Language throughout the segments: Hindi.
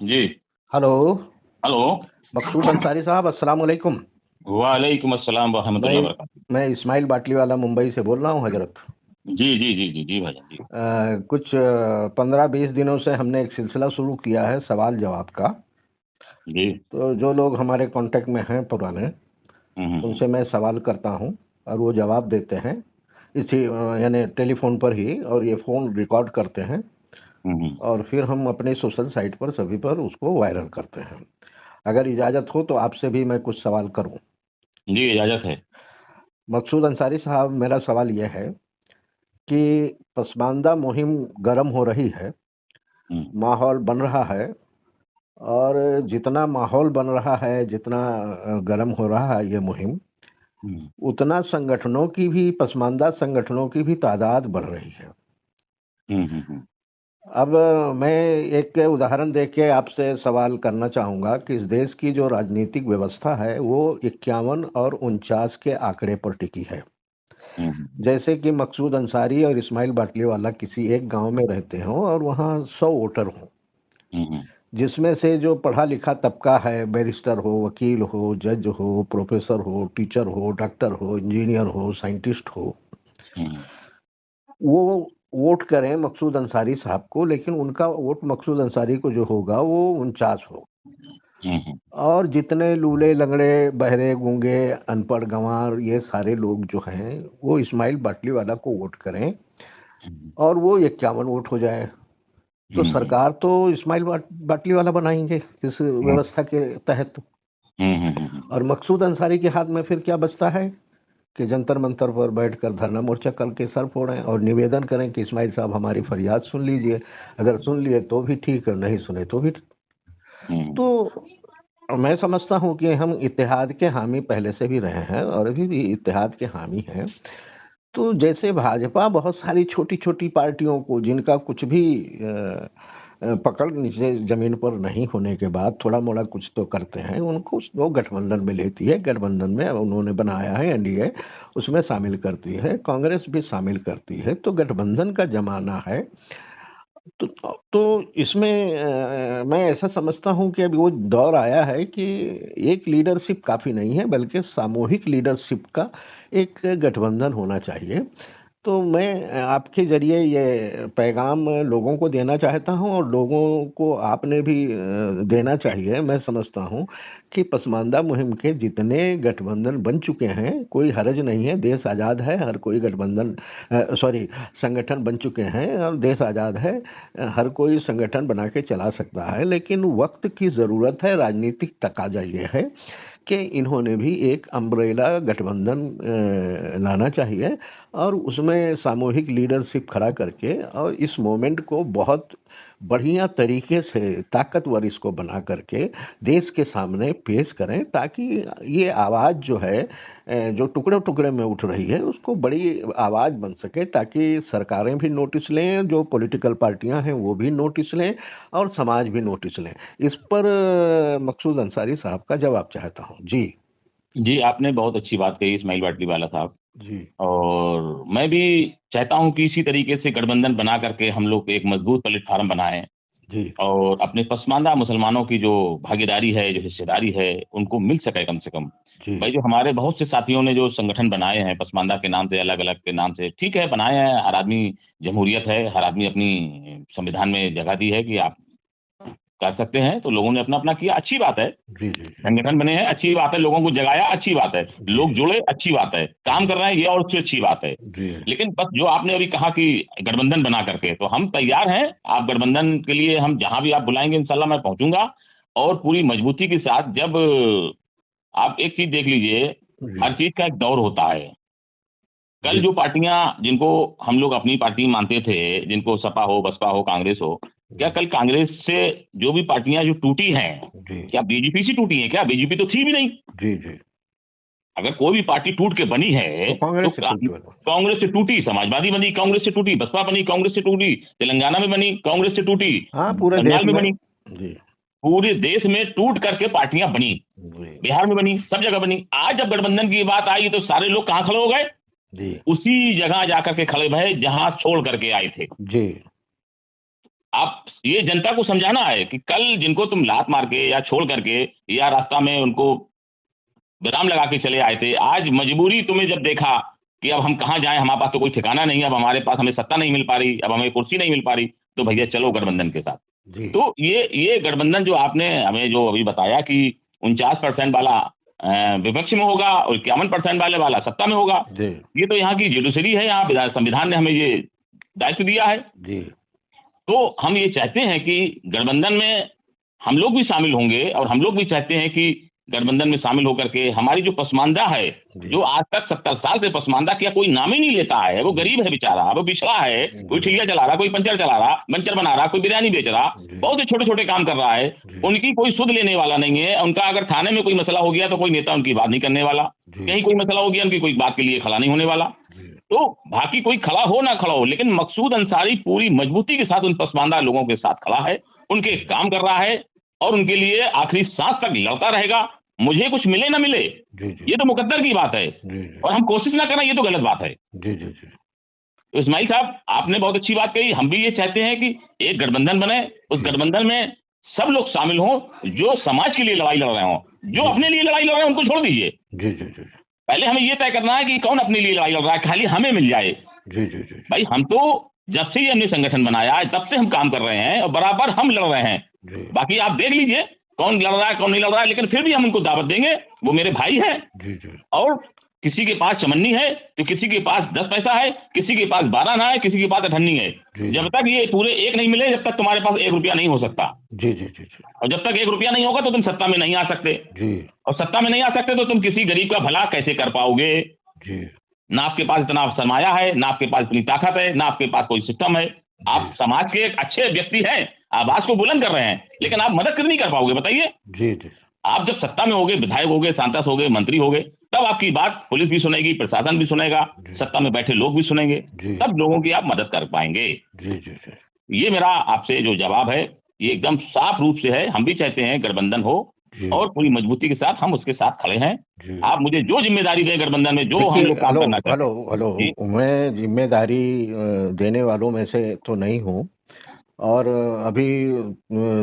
जी। हेलो। हेलो। मकसूद अंसारी साहब, अस्सलाम वालेकुम। वालेकुम अस्सलाम मैं वरहमतुल्लाह वबरकातुहू। मैं इस्माइल बाटली वाला मुंबई से बोल रहा हूँ हजरत। जी जी जी जी जी भाईजान जी। कुछ 15-20 दिनों से हमने एक सिलसिला शुरू किया है सवाल जवाब का। जी। तो जो लोग हमारे कांटेक्ट में हैं पुराने, हम्म हम्म उनसे मैं सवाल करता हूँ और वो जवाब देते हैं इसी यानी टेलीफोन पर ही, और ये फ़ोन रिकॉर्ड करते हैं हम्म। और फिर हम अपनी सोशल साइट पर सभी पर उसको वायरल करते हैं। अगर इजाज़त हो तो आपसे भी मैं कुछ सवाल करूं। जी इजाजत है। मकसूद अंसारी साहब, मेरा सवाल यह है कि पसमानदा मुहिम गर्म हो रही है, हम्म माहौल बन रहा है, और जितना माहौल बन रहा है, जितना गर्म हो रहा है ये मुहिम, हम्म उतना संगठनों की भी, पसमानदा संगठनों की भी तादाद बढ़ रही है। हम्म। अब मैं एक उदाहरण दे के आपसे सवाल करना चाहूँगा कि इस देश की जो राजनीतिक व्यवस्था है वो 51 और 49 के आंकड़े पर टिकी है। हम्म जैसे कि मकसूद अंसारी और इस्माइल बाटलीवाला किसी एक गांव में रहते हों और वहाँ 100 वोटर हों, हम्म जिसमें से जो पढ़ा लिखा तबका है, बैरिस्टर हो, वकील हो, जज हो, प्रोफेसर हो, टीचर हो, डॉक्टर हो, इंजीनियर हो, साइंटिस्ट हो, हम्म वो वोट करें मकसूद अंसारी साहब को, लेकिन उनका वोट मकसूद अंसारी को जो होगा वो 49 हो। हम्म और जितने लूले लंगड़े, बहरे गूंगे, अनपढ़ गंवार, ये सारे लोग जो हैं वो इस्माइल बाटलीवाला को वोट करें और वो 51 वोट हो जाए, तो हम्म सरकार तो इस्माइल बाटलीवाला बनाएंगे इस व्यवस्था के तहत। हम्म। और मकसूद अंसारी के हाथ में फिर क्या बचता है कि जंतर मंतर पर बैठकर धरना मोर्चा करके सर फोड़ें और निवेदन करें कि इस्माइल साहब हमारी फरियाद सुन लीजिए, अगर सुन लिए तो भी ठीक है, नहीं सुने तो भी ठीक। तो मैं समझता हूं कि हम इत्तेहाद के हामी पहले से भी रहे हैं और अभी भी इत्तेहाद के हामी हैं। तो जैसे भाजपा बहुत सारी छोटी-छोटी पार्टियों को, जिनका कुछ भी पकड़ नीचे ज़मीन पर नहीं होने के बाद थोड़ा-मोड़ा कुछ तो करते हैं, उनको वो गठबंधन में लेती है। गठबंधन में उन्होंने बनाया है एनडीए, उसमें शामिल करती है, कांग्रेस भी शामिल करती है, तो गठबंधन का ज़माना है। तो तो इसमें मैं ऐसा समझता हूँ कि अभी वो दौर आया है कि एक लीडरशिप काफ़ी नहीं है, बल्कि सामूहिक लीडरशिप का एक गठबंधन होना चाहिए। तो मैं आपके ज़रिए ये पैगाम लोगों को देना चाहता हूँ और लोगों को आपने भी देना चाहिए। मैं समझता हूँ कि पसमानदा मुहिम के जितने गठबंधन बन चुके हैं, कोई हर्ज नहीं है, देश आज़ाद है, हर कोई गठबंधन सॉरी संगठन बन चुके हैं और देश आज़ाद है। हर कोई संगठन बना के चला सकता है, लेकिन वक़्त की ज़रूरत है, राजनीतिक तकाज़ा ये है कि इन्होंने भी एक अम्ब्रेला गठबंधन लाना चाहिए और उसमें सामूहिक लीडरशिप खड़ा करके और इस मोमेंट को बहुत बढ़िया तरीके से ताकतवर इसको बना करके देश के सामने पेश करें, ताकि ये आवाज़ जो है जो टुकड़े-टुकड़े में उठ रही है, उसको बड़ी आवाज़ बन सके, ताकि सरकारें भी नोटिस लें, जो पॉलिटिकल पार्टियां हैं वो भी नोटिस लें और समाज भी नोटिस लें। इस पर मकसूद अंसारी साहब का जवाब चाहता हूँ। जी। जी आपने बहुत अच्छी बात कही इस्माइल बाटली वाला साहब। जी। और मैं भी चाहता हूं कि इसी तरीके से गठबंधन बना करके हम लोग एक मजबूत प्लेटफार्म बनाएं जी। और अपने पसमानदा मुसलमानों की जो भागीदारी है, जो हिस्सेदारी है, उनको मिल सके कम से कम। जी। भाई जो हमारे बहुत से साथियों ने जो संगठन बनाए हैं पसमानदा के नाम से, अलग अलग के नाम से, ठीक है बनाए हैं, हर आदमी, जमहूरियत है, हर आदमी अपनी संविधान में जगह दी है कि आप कर सकते हैं, तो लोगों ने अपना अपना किया, अच्छी बात है। जी। जी। संगठन बने हैं, अच्छी बात है, लोगों को जगाया, अच्छी बात है, जी। लोग जुड़े, अच्छी बात है, काम कर रहे हैं, ये और उससे अच्छी बात है। जी। लेकिन बस जो आपने अभी कहा कि गठबंधन बना करके, तो हम तैयार हैं, आप गठबंधन के लिए हम जहां भी आप बुलाएंगे इंशाल्लाह मैं पहुंचूंगा। और पूरी मजबूती के साथ, जब आप एक चीज देख लीजिए, जी। हर चीज का एक दौर होता है। कल जी। जो पार्टियां, जिनको हम लोग अपनी पार्टी मानते थे, जिनको सपा हो, बसपा हो, कांग्रेस हो, क्या कल कांग्रेस से जो भी पार्टियां जो टूटी हैं, जी। क्या बीजेपी से टूटी हैं? क्या बीजेपी तो थी भी नहीं। जी। जी। अगर कोई भी पार्टी टूट के बनी है तो तो कांग्रेस से टूटी वाला। कांग्रेस से टूटी, समाजवादी बनी, कांग्रेस से टूटी, बसपा बनी, कांग्रेस से टूटी, तेलंगाना में बनी, कांग्रेस से टूटी, हाँ, पूरे देश बंगाल में में। बनी, जी। पूरे देश में टूट करके पार्टियां बनी, जी। बिहार में बनी, सब जगह बनी। आज जब गठबंधन की बात आई तो सारे लोग कहां खड़े हो गए? जी। उसी जगह जाकर के खड़े भये जहां छोड़ करके आए थे। जी। आप ये जनता को समझाना है कि कल जिनको तुम लात मार के या छोड़ करके या रास्ता में उनको विराम लगा के चले आए थे, आज मजबूरी तुम्हें जब देखा कि अब हम कहाँ जाएं, हमारे पास तो कोई ठिकाना नहीं है, अब हमारे पास हमें सत्ता नहीं मिल पा रही, अब हमें कुर्सी नहीं मिल पा रही, तो भैया चलो गठबंधन के साथ। जी तो ये गठबंधन जो आपने हमें जो अभी बताया कि 49% वाला विपक्ष में होगा और 51% वाला सत्ता में होगा, जी ये तो यहाँ की जुडिशरी है, यहाँ संविधान ने हमें ये दायित्व दिया है। जी तो हम ये चाहते हैं कि गठबंधन में हम लोग भी शामिल होंगे और हम लोग भी चाहते हैं कि गठबंधन में शामिल होकर के हमारी जो पसमानदा है, जी जो आज तक 70 साल से पसमानदा किया कोई नाम ही नहीं लेता है, वो गरीब है बेचारा, वो पिछड़ा है, कोई जी ठेला चला रहा, कोई पंचर चला रहा, पंचर बना रहा, कोई बिरयानी बेच रहा, जी बहुत से छोटे छोटे काम कर रहा है, जी उनकी कोई सुध लेने वाला नहीं है। उनका अगर थाने में कोई मसला हो गया तो कोई नेता उनकी बात नहीं करने वाला, जी कहीं कोई मसला हो गया उनकी कोई बात के लिए खड़ा नहीं होने वाला। जी तो बाकी कोई खड़ा हो ना खड़ा हो, लेकिन मकसूद अंसारी पूरी मजबूती के साथ उन पसमानदा लोगों के साथ खड़ा है, उनके काम कर रहा है और उनके लिए आखिरी सांस तक लड़ता रहेगा। मुझे कुछ मिले ना मिले, जी जी ये तो मुकद्दर की बात है, जी और हम कोशिश ना करें ये तो गलत बात है। जी जी जी तो इस्माइल साहब आपने बहुत अच्छी बात कही, हम भी ये चाहते हैं कि एक गठबंधन बने, उस जी गठबंधन में सब लोग शामिल हों जो समाज के लिए लड़ाई लड़ रहे हों, जो जी अपने लिए लड़ाई लड़ रहे हैं उनको छोड़ दीजिए। जी जी जी पहले हमें ये तय करना है कि कौन अपने लिए लड़ाई लड़ रहा है, खाली हमें मिल जाए। जी जी जी भाई हम तो जब से ये हमने संगठन बनाया है तब से हम काम कर रहे हैं और बराबर हम लड़ रहे हैं। जी बाकी आप देख लीजिए कौन लड़ रहा है कौन नहीं लड़ रहा है, लेकिन फिर भी हम उनको दावत देंगे, वो मेरे भाई हैं। जी जी और किसी के पास चमन्नी है तो किसी के पास 10 पैसा है, किसी के पास 12 ना है, किसी के पास अठन्नी है। जी जब तक ये पूरे एक नहीं मिले जब तक तुम्हारे पास 1 रुपया नहीं हो सकता, जी जी जी जी और जब तक 1 रुपया नहीं होगा तो तुम सत्ता में नहीं आ सकते, जी और सत्ता में नहीं आ सकते तो तुम किसी गरीब का भला कैसे कर पाओगे। जी ना आपके पास इतना सरमाया है, ना आपके पास इतनी ताकत है, ना आपके पास कोई सिस्टम है। आप जी समाज के एक अच्छे व्यक्ति हैं, आवाज को बुलंद कर रहे हैं, लेकिन आप मदद क्यों नहीं कर पाओगे बताइए। जी जी आप जब सत्ता में होगे, विधायक होगे, सांसद होगे, मंत्री होगे, तब आपकी बात पुलिस भी सुनेगी, प्रशासन भी सुनेगा, जी सत्ता में बैठे लोग भी सुनेंगे, जी तब लोगों की आप मदद कर पाएंगे। जी जी जी ये मेरा आपसे जो जवाब है ये एकदम साफ रूप से है। हम भी चाहते हैं गठबंधन हो जी और पूरी मजबूती के साथ हम उसके साथ खड़े हैं। जी आप मुझे जो जिम्मेदारी दें गठबंधन में, जो हम देखिए, लोग काम हेलो करना चाहते हेलो हैं। हेलो, जी मैं जिम्मेदारी देने वालों में से तो नहीं हूँ। और अभी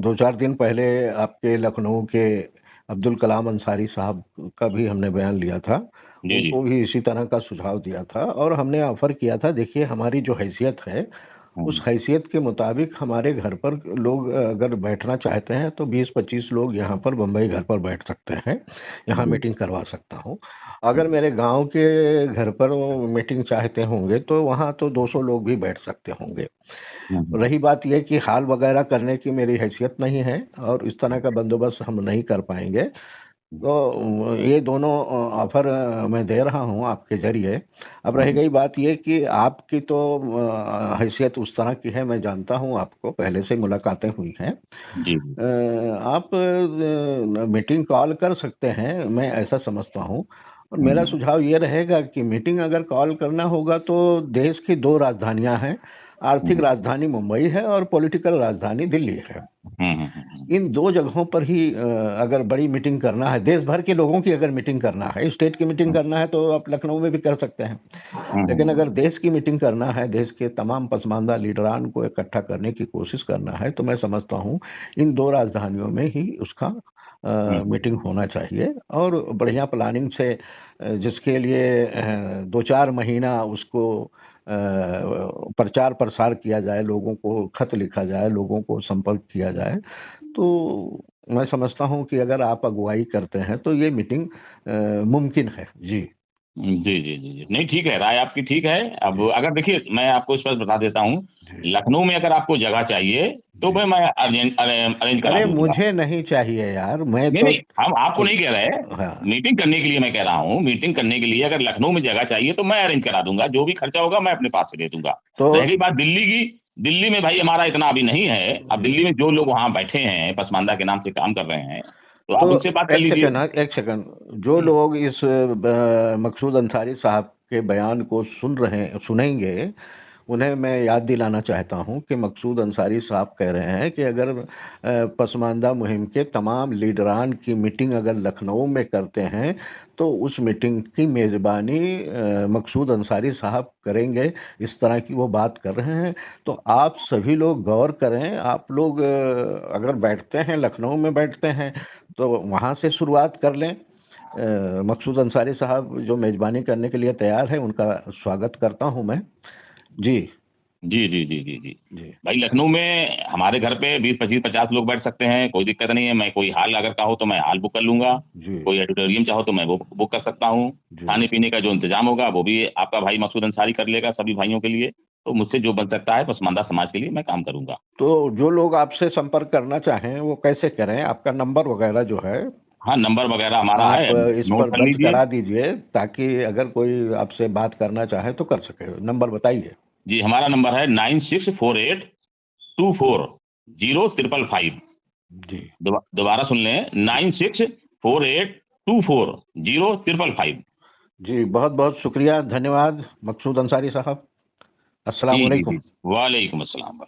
2-4 दिन पहले आपके लखनऊ के अब्दुल कलाम अंसारी साहब का भी हमने बयान लिया था। जी जी। उनको भी इसी तरह का सुझाव दिया था और हमने ऑफर किया था, देखिए हमारी जो हैसियत है, उस हम्म, हैसियत के मुताबिक हमारे घर पर लोग अगर बैठना चाहते हैं तो 20-25 लोग यहाँ पर बम्बई घर पर बैठ सकते हैं, यहाँ जी मीटिंग करवा सकता हूँ। अगर मेरे गांव के घर पर वो मीटिंग चाहते होंगे तो वहाँ तो 200 लोग भी बैठ सकते होंगे। हम्म, रही बात यह कि हाल वगैरह करने की मेरी हैसियत नहीं है और इस तरह का बंदोबस्त हम नहीं कर पाएंगे। तो ये दोनों ऑफर मैं दे रहा हूँ आपके जरिए। अब रह गई बात ये कि आपकी तो हैसियत उस तरह की है, मैं जानता हूँ, आपको पहले से मुलाकातें हुई हैं। जी जी आप मीटिंग कॉल कर सकते हैं, मैं ऐसा समझता हूँ। और मेरा हम्म, सुझाव ये रहेगा कि मीटिंग अगर कॉल करना होगा तो देश की 2 राजधानियां हैं, आर्थिक हम्म, राजधानी मुंबई है और पॉलिटिकल राजधानी दिल्ली है। हम्म, इन 2 जगहों पर ही अगर बड़ी मीटिंग करना है, देश भर के लोगों की अगर मीटिंग करना है, स्टेट की मीटिंग करना है तो आप लखनऊ में भी कर सकते हैं। लेकिन अगर देश की मीटिंग करना है, देश के तमाम पसमानदा लीडरान को इकट्ठा करने की कोशिश करना है, तो मैं समझता हूँ इन 2 राजधानियों में ही उसका मीटिंग होना चाहिए। और बढ़िया प्लानिंग से जिसके लिए 2-4 महीना उसको प्रचार प्रसार किया जाए, लोगों को खत लिखा जाए, लोगों को संपर्क किया जाए, तो मैं समझता हूँ कि अगर आप अगुवाई करते हैं तो ये मीटिंग मुमकिन है। जी जी जी जी जी। नहीं ठीक है, राय आपकी ठीक है। अब जी अगर देखिए मैं आपको स्पष्ट बता देता हूँ, जी लखनऊ में अगर आपको जगह चाहिए तो जी भाई मैं अरेंज करा अरे दूंगा। मुझे नहीं चाहिए यार, मैं नहीं तो नहीं, हम आपको सुन नहीं कह रहे, हाँ मीटिंग करने के लिए मैं कह रहा हूँ, मीटिंग करने के लिए अगर लखनऊ में जगह चाहिए तो मैं अरेंज करा दूंगा, जो भी खर्चा होगा मैं अपने पास से दे दूंगा। तो रह गई बात दिल्ली की, दिल्ली में भाई हमारा इतना अभी नहीं है। अब जी दिल्ली में जो लोग वहां बैठे हैं पसमानदा के नाम से काम कर रहे हैं, तो आप तो उनसे बात कर एक लीजिए। सेकंड, हाँ एक सेकंड, जो लोग इस मकसूद अंसारी साहब के बयान को सुनेंगे, उन्हें मैं याद दिलाना चाहता हूं कि मकसूद अंसारी साहब कह रहे हैं कि अगर पसमानदा मुहिम के तमाम लीडरान की मीटिंग अगर लखनऊ में करते हैं तो उस मीटिंग की मेज़बानी मकसूद अंसारी साहब करेंगे, इस तरह की वो बात कर रहे हैं। तो आप सभी लोग गौर करें, आप लोग अगर बैठते हैं, लखनऊ में बैठते हैं, तो वहाँ से शुरुआत कर लें। मकसूद अंसारी साहब जो मेज़बानी करने के लिए तैयार है, उनका स्वागत करता हूं मैं। जी जी जी जी जी जी जी भाई, लखनऊ में हमारे घर पे 20 25 50 लोग बैठ सकते हैं, कोई दिक्कत नहीं है। मैं कोई हॉल अगर कहो तो मैं हॉल बुक कर लूंगा, जी कोई ऑडिटोरियम चाहो तो मैं वो बुक कर सकता हूँ। जी खाने पीने का जो इंतजाम होगा वो भी आपका भाई मकसूद अंसारी कर लेगा सभी भाइयों के लिए। तो मुझसे जो बन सकता है पसमानदा समाज के लिए मैं काम करूंगा। तो जो लोग आपसे संपर्क करना चाहें वो कैसे करें? आपका नंबर वगैरह जो है हाँ, नंबर वगैरह हमारा आप है, इस नोट पर कर दर्ज लीजिए। करा दीजिए, ताकि अगर कोई आपसे बात करना चाहे तो कर सके। नंबर बताइए। जी, हमारा नंबर है 9648240555। जी दोबारा सुन लें, 9648240555। जी, बहुत बहुत शुक्रिया, धन्यवाद मकसूद अंसारी साहब। अस्सलाम जी जी वालेकुम। जी, वालेकुम अस्सलाम।